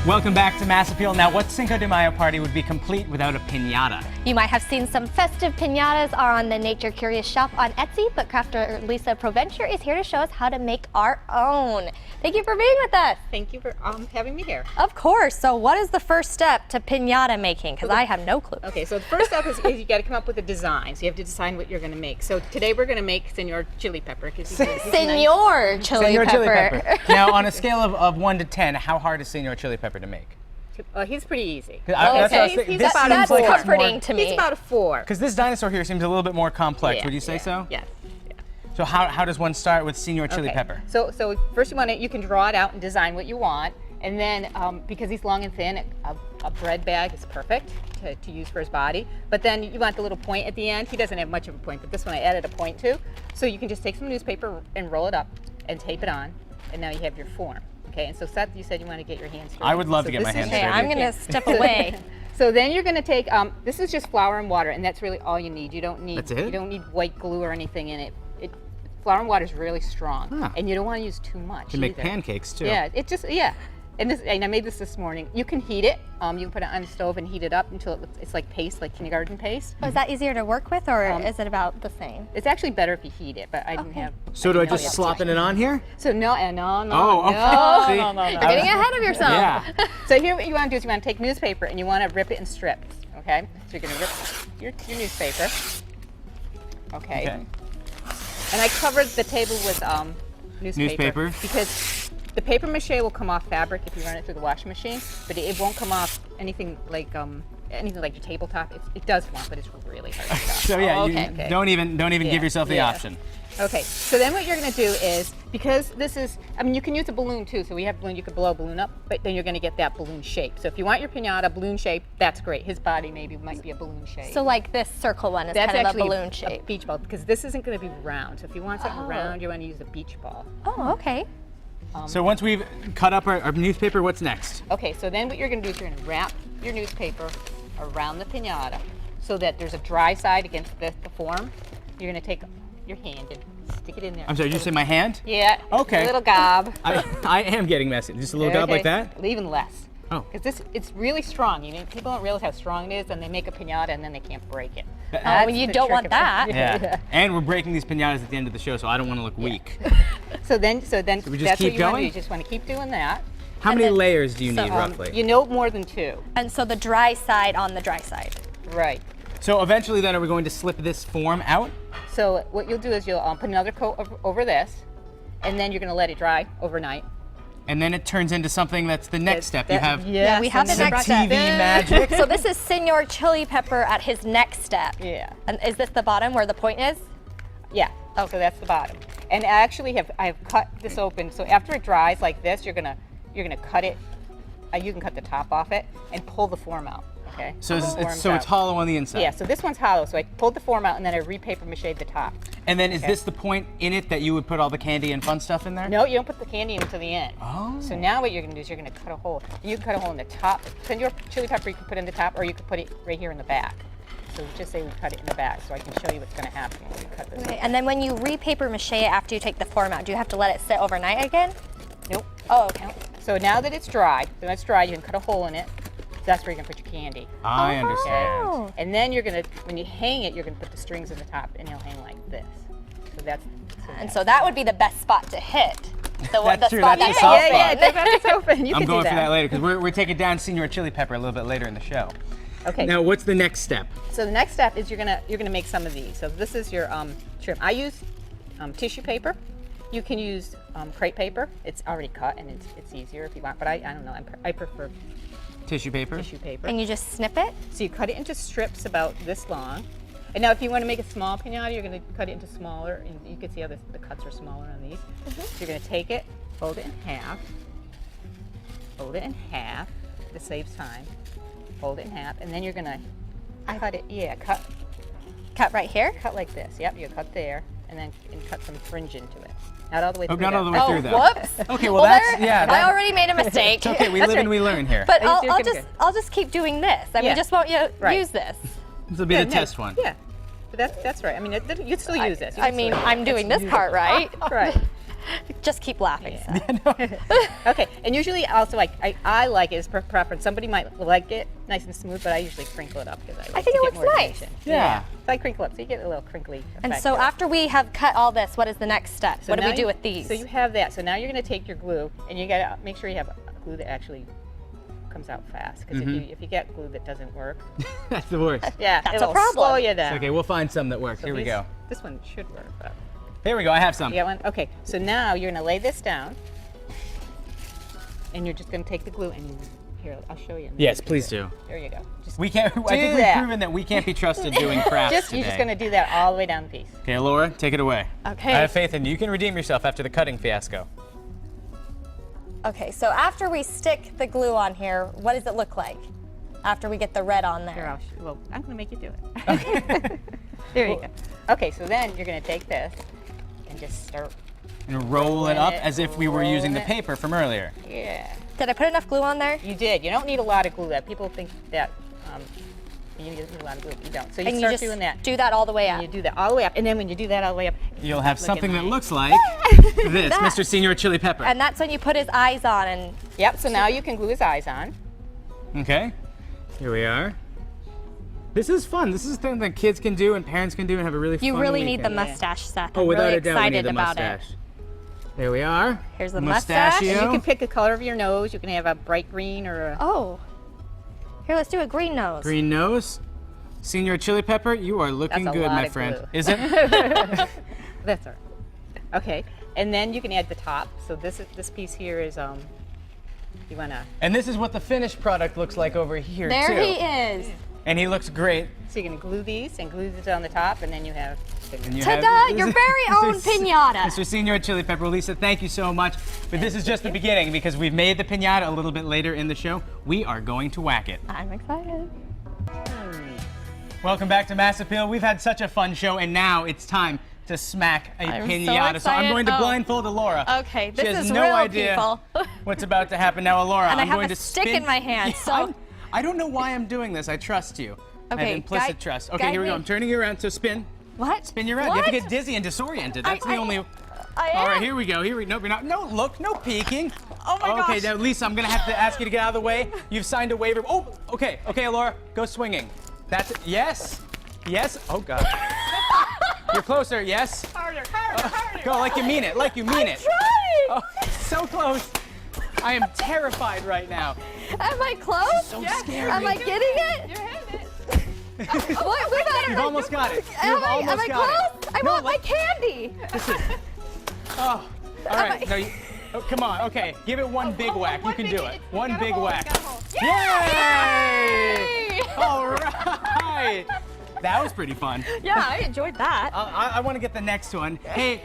Welcome back to Mass Appeal. Now, what Cinco de Mayo party would be complete without a pinata? You might have seen some festive pinatas are on the Nature Curious shop on Etsy, but crafter Lisa Provencher is here to show us how to make our own. Thank you for being with us. Thank you for having me here. Of course. So what is the first step to pinata making? Because I have no clue. Okay, so the first step is you got to come up with a design. So you have to decide what you're going to make. So today we're going to make Senor Chili Pepper. Senor Chili Pepper. Now, on a scale of 1 to 10, how hard is Senor Chili Pepper to make? He's pretty easy. He's that's comforting to me. He's about a 4. Because this dinosaur here seems a little bit more complex. Yeah, Would you say so? Yes. So how does one start with Senor Chili Okay. Pepper? So first you can draw it out and design what you want. And then because he's long and thin, a bread bag is perfect to use for his body. But then you want the little point at the end. He doesn't have much of a point, but this one I added a point to. So you can just take some newspaper and roll it up and tape it on. And now you have your form. Okay, and so Seth, you said you want to get your hands dirty. I would love to get my hands dirty. Okay, I'm going to step away. So then you're going to take, this is just flour and water, and that's really all you need. You don't need, That's it? You don't need white glue or anything in it. Flour and water is really strong, Huh. and you don't want to use too much. To make either. pancakes too. Yeah, and I made this morning. You can heat it. You can put it on the stove and heat it up until it's like paste, like kindergarten paste. Oh, is that easier to work with, or is it about the same? It's actually better if you heat it, but I didn't have. So do I just slopping it on here? So no. Oh, okay. No. You're getting ahead of yourself. Yeah. So here what you want to do is you want to take newspaper and you want to rip it in strips, okay? So you're going to rip your newspaper, okay? And I covered the table with newspaper because the paper mache will come off fabric if you run it through the washing machine, but it won't come off anything like your tabletop. It does come off, but it's really hard to stuff. So yeah, okay. don't even give yourself the option. Okay, so then what you're going to do is, because this is, you can use a balloon too, so we have balloon, you could blow a balloon up, but then you're going to get that balloon shape. So if you want your pinata balloon shape, that's great. His body might be a balloon shape. So like this circle one is That's kind of a actually balloon shape. a beach ball, because this isn't going to be round. So if you want something round, you want to use a beach ball. Oh, okay. So once we've cut up our newspaper, what's next? Okay, so then what you're going to do is you're going to wrap your newspaper around the pinata so that there's a dry side against the form. You're going to take your hand and stick it in there. I'm sorry, did you say my hand? Yeah. Okay. A little gob. I am getting messy. Just a little gob like that? Even less. Oh. Because it's really strong. People don't realize how strong it is, and they make a pinata and then they can't break it. Well, you don't want that. Yeah. And we're breaking these pinatas at the end of the show, so I don't want to look weak. So then we just that's keep what you want to do. going? You just want to keep doing that. How many layers do you need roughly? You know more than 2. And so the dry side on the dry side. Right. So eventually then are we going to slip this form out? So what you'll do is you'll put another coat over this, and then you're going to let it dry overnight. And then it turns into something that's the next step. You have Yeah, we have the some next TV step. magic. So this is Senor Chili Pepper at his next step. Yeah. And is this the bottom where the point is? Yeah. Oh, so that's the bottom. And I actually have cut this open. So after it dries like this, you're gonna cut it. You can cut the top off it and pull the form out. Okay. So it's hollow on the inside. Yeah. So this one's hollow. So I pulled the form out and then I re-paper mache'd the top. And then is this the point in it that you would put all the candy and fun stuff in there? No, you don't put the candy until the end. Oh. So now what you're gonna do is you're gonna cut a hole. You can cut a hole in the top. Send your chili pepper you can put in the top, or you can put it right here in the back. So just say we cut it in the back, so I can show you what's gonna happen when we cut this. Okay. And then when you re-paper mache it after you take the form out, do you have to let it sit overnight again? Nope. Oh, okay. Nope. So now that it's dry, you can cut a hole in it. That's where you're gonna put your candy. I understand. Oh. And then when you hang it, you're gonna put the strings in the top, and it'll hang like this. So that would be the best spot to hit. That's true, spot that's that's the soft open. spot. it's open. You I'm can going do for that later because we're taking down Senor Chili Pepper a little bit later in the show. Okay. Now what's the next step? So the next step is you're gonna make some of these. So this is your trim. I use tissue paper. You can use crepe paper. It's already cut and it's easier if you want. But I don't know. I prefer Tissue paper? tissue paper. And you just snip it? So you cut it into strips about this long. And now if you want to make a small pinata, you're going to cut it into smaller. And you can see how the cuts are smaller on these. So you're going to take it, fold it in half. Fold it in half. This saves time. Fold it in half. And then you're going to cut it. Yeah, Cut right here? cut like this. Yep, you cut there. And then cut some fringe into it. Not all the way through. Not all the way through though. Whoops. Okay, well that's, I already made a mistake. It's okay, we live and we learn here. But Oh, you I'll did just good. I'll just keep doing this. I mean, Yeah. just won't Right. use this. This will be the test one. Yeah, but that's right. I mean, you'd still use this. I mean, I'm doing this part right. Right. Just keep laughing. Yeah. Okay, and usually also I like it as per preference. Somebody might like it nice and smooth, but I usually crinkle it up because I like think to it get looks more nice. dimension. Yeah. So I crinkle up so you get a little crinkly effect. And so there. after we have cut all this, what is the next step? So what do now we do you- with these? So you have that. So now you're going to take your glue, and you got to make sure you have glue that actually comes out fast. Because if you get glue that doesn't work, That's the worst. yeah, That's a it'll problem. slow you It's down. okay, we'll find some that work. So Here we these- go. This one should work. But Here we go. I have some. you got one? Okay. So now you're going to lay this down, and you're just going to take the glue and here I'll show you. Yes, please do. There you go. Just We can't. I think we've that. proven that we can't be trusted doing crafts Just today. you're just going to do that all the way down the piece. Okay, Laura, take it away. Okay. I have faith in you. You can redeem yourself after the cutting fiasco. Okay, so after we stick the glue on here, what does it look like? After we get the red on Here, there. well, I'm going to make you do it. There you go. Okay, so then you're going to take this and just start. And roll it Rolling up it, as if we were using the rolling it. paper from earlier. Yeah. Did I put enough glue on there? You did. You don't need a lot of glue. That people think that you need a lot of glue. But you don't. So you And you start just doing that. do that all the way And up. you do that all the way up, and then when you do that all the way up, You'll have look at something that mine. looks like this, That. Mr. Senior Chili Pepper. And that's when you put his eyes on and Yep. So now you can glue his eyes on. Okay, here we are. This is fun. This is something that kids can do and parents can do and have a really fun you really need the weekend. mustache, Seth. Oh, I'm without really a doubt, we excited need the about mustache. it. There we are. Here's the mustache. Mustachio. You can pick the color of your nose. You can have a bright green or a. Oh. Here, let's do a green nose. Green nose. Senior Chili Pepper, you are looking That's a good, lot my of friend. glue. Is it? That's all right. Okay, and then you can add the top. So this piece here is you wanna. And this is what the finished product looks like over here, There too. he is. And he looks great. So you're gonna glue these and glue this on the top, and then you have. And you Ta-da! have- Your very own pinata. Mr. Senior Chili Pepper. Lisa, thank you so much. But this is just the beginning because we've made the pinata a little bit later in the show. We are going to whack it. I'm excited. Welcome back to Mass Appeal. We've had such a fun show, and now it's time to smack a I'm so pinata. So I'm excited. going to Oh. blindfold Laura. Okay, She this has is no real, idea people. what's about to happen now, Laura. And I I'm have going a to stick spin. in my hand, so- I don't know why I'm doing this. I trust you. I Okay, have implicit guide- trust. Okay, guide here we go. me. I'm turning you around. So spin. What? Spin you around. You have to get dizzy and disoriented. That's the only. I am. All right, here we go. Here we no, you're not. No, look, no peeking. Oh my Okay, gosh. now Lisa, I'm gonna have to ask you to get out of the way. You've signed a waiver. Oh, okay, Laura, go swinging. That's it. Yes, yes. Oh God. You're closer. Yes. Harder. Go like you mean it. Like you mean it. Trying. Oh, so close. I am terrified right now. Am I close? So scary. Am I getting it? You're hitting it. What? We better. You've almost got it. Am You've I almost got close? it. I No, want my like- candy. Oh, all right. No, oh, come on. Okay, give it one big whack. You can do it. One big whack. Yay! All right. That was pretty fun. Yeah, I enjoyed that. I want to get the next one. Hey.